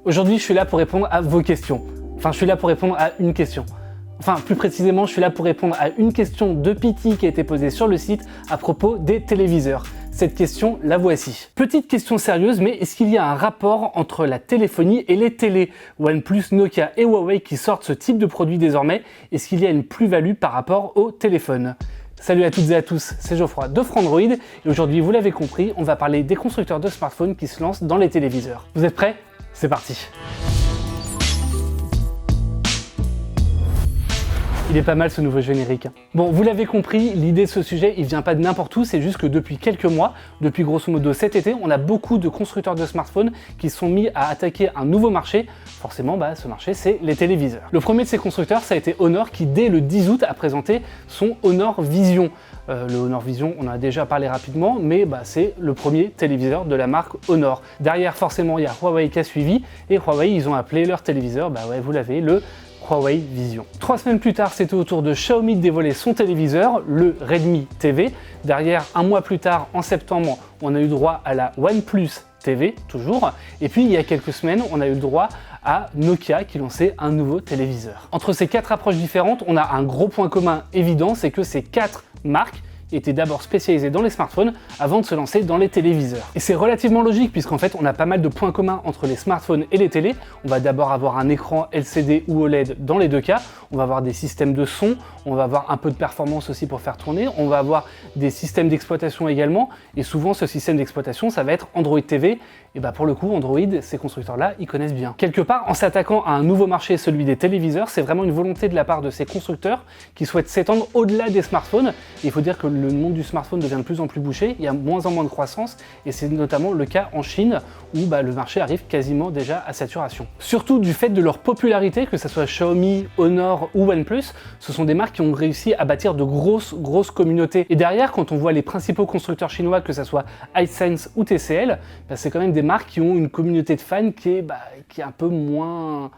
Aujourd'hui, je suis là pour répondre à vos questions. Enfin, je suis là pour répondre à une question. Enfin, plus précisément, je suis là pour répondre à une question de Pity qui a été posée sur le site à propos des téléviseurs. Cette question, la voici. Petite question sérieuse, mais est-ce qu'il y a un rapport entre la téléphonie et les télés? OnePlus, Nokia et Huawei qui sortent ce type de produit désormais, est-ce qu'il y a une plus-value par rapport au téléphone? Salut à toutes et à tous, c'est Geoffroy de Frandroid et aujourd'hui, vous l'avez compris, on va parler des constructeurs de smartphones qui se lancent dans les téléviseurs. Vous êtes prêts? C'est parti! Il est pas mal ce nouveau générique. Bon, vous l'avez compris, l'idée de ce sujet, il vient pas de n'importe où, c'est juste que depuis quelques mois, depuis grosso modo cet été, on a beaucoup de constructeurs de smartphones qui sont mis à attaquer un nouveau marché. Forcément, ce marché, c'est les téléviseurs. Le premier de ces constructeurs, ça a été Honor qui, dès le 10 août, a présenté son Honor Vision. Le Honor Vision, on en a déjà parlé rapidement, mais c'est le premier téléviseur de la marque Honor. Derrière, forcément, il y a Huawei qui a suivi, et Huawei, ils ont appelé leur téléviseur, vous l'avez, le Huawei Vision. 3 semaines plus tard, c'était au tour de Xiaomi de dévoiler son téléviseur, le Redmi TV. Derrière, un mois plus tard, en septembre, on a eu droit à la OnePlus TV, toujours. Et puis, il y a quelques semaines, on a eu le droit à Nokia qui lançait un nouveau téléviseur. Entre ces 4 approches différentes, on a un gros point commun évident, c'est que ces 4 marques étaient d'abord spécialisés dans les smartphones avant de se lancer dans les téléviseurs. Et c'est relativement logique puisqu'en fait on a pas mal de points communs entre les smartphones et les télés. On va d'abord avoir un écran LCD ou OLED dans les deux cas, on va avoir des systèmes de son, on va avoir un peu de performance aussi pour faire tourner, on va avoir des systèmes d'exploitation également, et souvent ce système d'exploitation ça va être Android TV, et pour le coup Android, ces constructeurs-là, ils connaissent bien. Quelque part, en s'attaquant à un nouveau marché, celui des téléviseurs, c'est vraiment une volonté de la part de ces constructeurs qui souhaitent s'étendre au-delà des smartphones. Et il faut dire que le monde du smartphone devient de plus en plus bouché, il y a moins en moins de croissance, et c'est notamment le cas en Chine, où le marché arrive quasiment déjà à saturation. Surtout du fait de leur popularité, que ce soit Xiaomi, Honor ou OnePlus, ce sont des marques qui ont réussi à bâtir de grosses communautés. Et derrière, quand on voit les principaux constructeurs chinois, que ce soit Hisense ou TCL, c'est quand même des marques qui ont une communauté de fans qui est un peu moins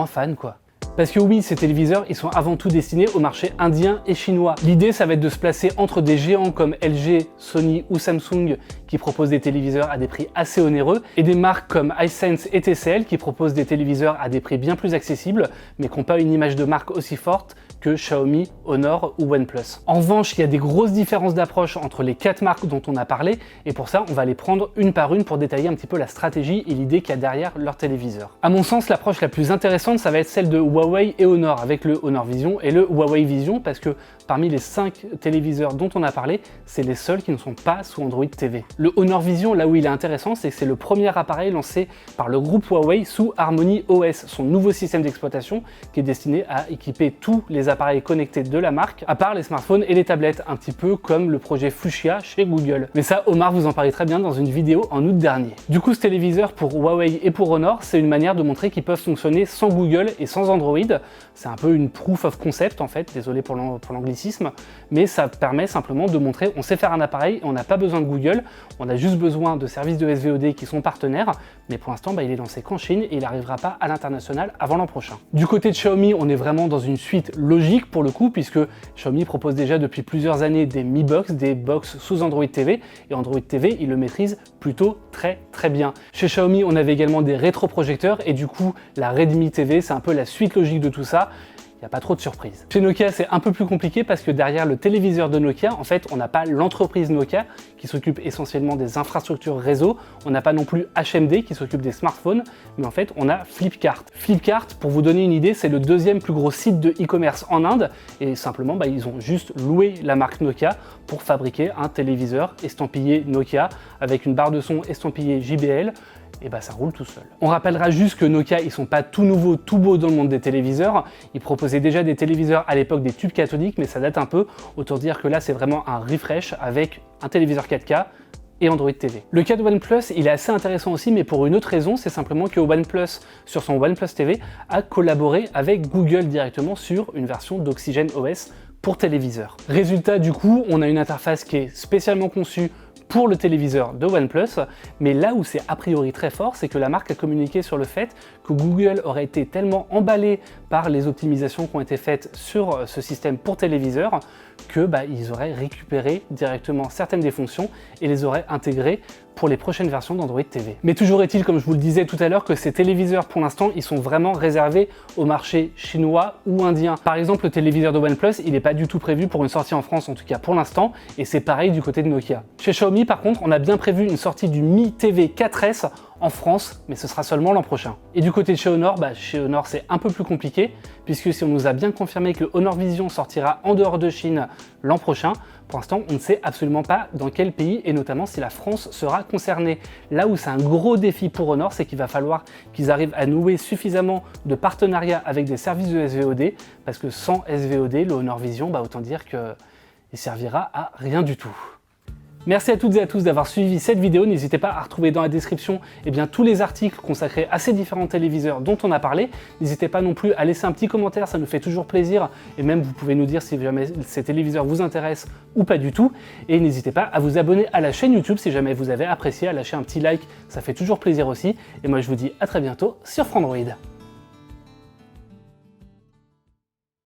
fan, quoi. Parce que oui, ces téléviseurs, ils sont avant tout destinés au marché indien et chinois. L'idée, ça va être de se placer entre des géants comme LG, Sony ou Samsung qui proposent des téléviseurs à des prix assez onéreux et des marques comme Hisense et TCL qui proposent des téléviseurs à des prix bien plus accessibles mais qui n'ont pas une image de marque aussi forte que Xiaomi, Honor ou OnePlus. En revanche, il y a des grosses différences d'approche entre les 4 marques dont on a parlé et pour ça, on va les prendre une par une pour détailler un petit peu la stratégie et l'idée qu'il y a derrière leur téléviseur. À mon sens, l'approche la plus intéressante, ça va être celle de Huawei et Honor avec le Honor Vision et le Huawei Vision parce que parmi les 5 téléviseurs dont on a parlé, c'est les seuls qui ne sont pas sous Android TV. Le Honor Vision, là où il est intéressant, c'est que c'est le premier appareil lancé par le groupe Huawei sous Harmony OS, son nouveau système d'exploitation qui est destiné à équiper tous les appareils connectés de la marque, à part les smartphones et les tablettes, un petit peu comme le projet Fuchsia chez Google. Mais ça, Omar vous en parlait très bien dans une vidéo en août dernier. Du coup, ce téléviseur pour Huawei et pour Honor, c'est une manière de montrer qu'ils peuvent fonctionner sans Google et sans Android. C'est un peu une proof of concept en fait, désolé pour l'anglicisme, mais ça permet simplement de montrer on sait faire un appareil et on n'a pas besoin de Google, on a juste besoin de services de SVOD qui sont partenaires, mais pour l'instant il est lancé qu'en Chine et il n'arrivera pas à l'international avant l'an prochain. Du côté de Xiaomi, on est vraiment dans une suite logique pour le coup, puisque Xiaomi propose déjà depuis plusieurs années des Mi Box, des box sous Android TV, et Android TV, il le maîtrise plutôt très bien. Chez Xiaomi, on avait également des rétroprojecteurs, et du coup, la Redmi TV, c'est un peu la suite logique de tout ça. Il n'y a pas trop de surprises. Chez Nokia, c'est un peu plus compliqué parce que derrière le téléviseur de Nokia, en fait, on n'a pas l'entreprise Nokia qui s'occupe essentiellement des infrastructures réseau, on n'a pas non plus HMD qui s'occupe des smartphones, mais en fait, on a Flipkart. Flipkart, pour vous donner une idée, c'est le 2e plus gros site de e-commerce en Inde et simplement, ils ont juste loué la marque Nokia pour fabriquer un téléviseur estampillé Nokia avec une barre de son estampillée JBL. Et ça roule tout seul. On rappellera juste que Nokia, ils sont pas tout nouveaux, tout beaux dans le monde des téléviseurs. Ils proposaient déjà des téléviseurs à l'époque des tubes cathodiques, mais ça date un peu. Autant dire que là, c'est vraiment un refresh avec un téléviseur 4K et Android TV. Le cas de OnePlus, il est assez intéressant aussi, mais pour une autre raison, c'est simplement que OnePlus, sur son OnePlus TV, a collaboré avec Google directement sur une version d'Oxygen OS pour téléviseur. Résultat, du coup, on a une interface qui est spécialement conçue pour le téléviseur de OnePlus, mais là où c'est a priori très fort, c'est que la marque a communiqué sur le fait que Google aurait été tellement emballé par les optimisations qui ont été faites sur ce système pour téléviseur que ils auraient récupéré directement certaines des fonctions et les auraient intégrées pour les prochaines versions d'Android TV. Mais toujours est-il, comme je vous le disais tout à l'heure, que ces téléviseurs, pour l'instant, ils sont vraiment réservés au marché chinois ou indien. Par exemple, le téléviseur de OnePlus, il n'est pas du tout prévu pour une sortie en France, en tout cas pour l'instant, et c'est pareil du côté de Nokia. Chez Xiaomi, par contre, on a bien prévu une sortie du Mi TV 4S en France, mais ce sera seulement l'an prochain. Et du côté de chez Honor, chez Honor c'est un peu plus compliqué, puisque si on nous a bien confirmé que le Honor Vision sortira en dehors de Chine l'an prochain, pour l'instant on ne sait absolument pas dans quel pays, et notamment si la France sera concernée. Là où c'est un gros défi pour Honor, c'est qu'il va falloir qu'ils arrivent à nouer suffisamment de partenariats avec des services de SVOD, parce que sans SVOD, le Honor Vision, autant dire qu'il servira à rien du tout. Merci à toutes et à tous d'avoir suivi cette vidéo. N'hésitez pas à retrouver dans la description tous les articles consacrés à ces différents téléviseurs dont on a parlé. N'hésitez pas non plus à laisser un petit commentaire, ça nous fait toujours plaisir. Et même vous pouvez nous dire si jamais ces téléviseurs vous intéressent ou pas du tout. Et n'hésitez pas à vous abonner à la chaîne YouTube si jamais vous avez apprécié, à lâcher un petit like, ça fait toujours plaisir aussi. Et moi je vous dis à très bientôt sur Frandroid.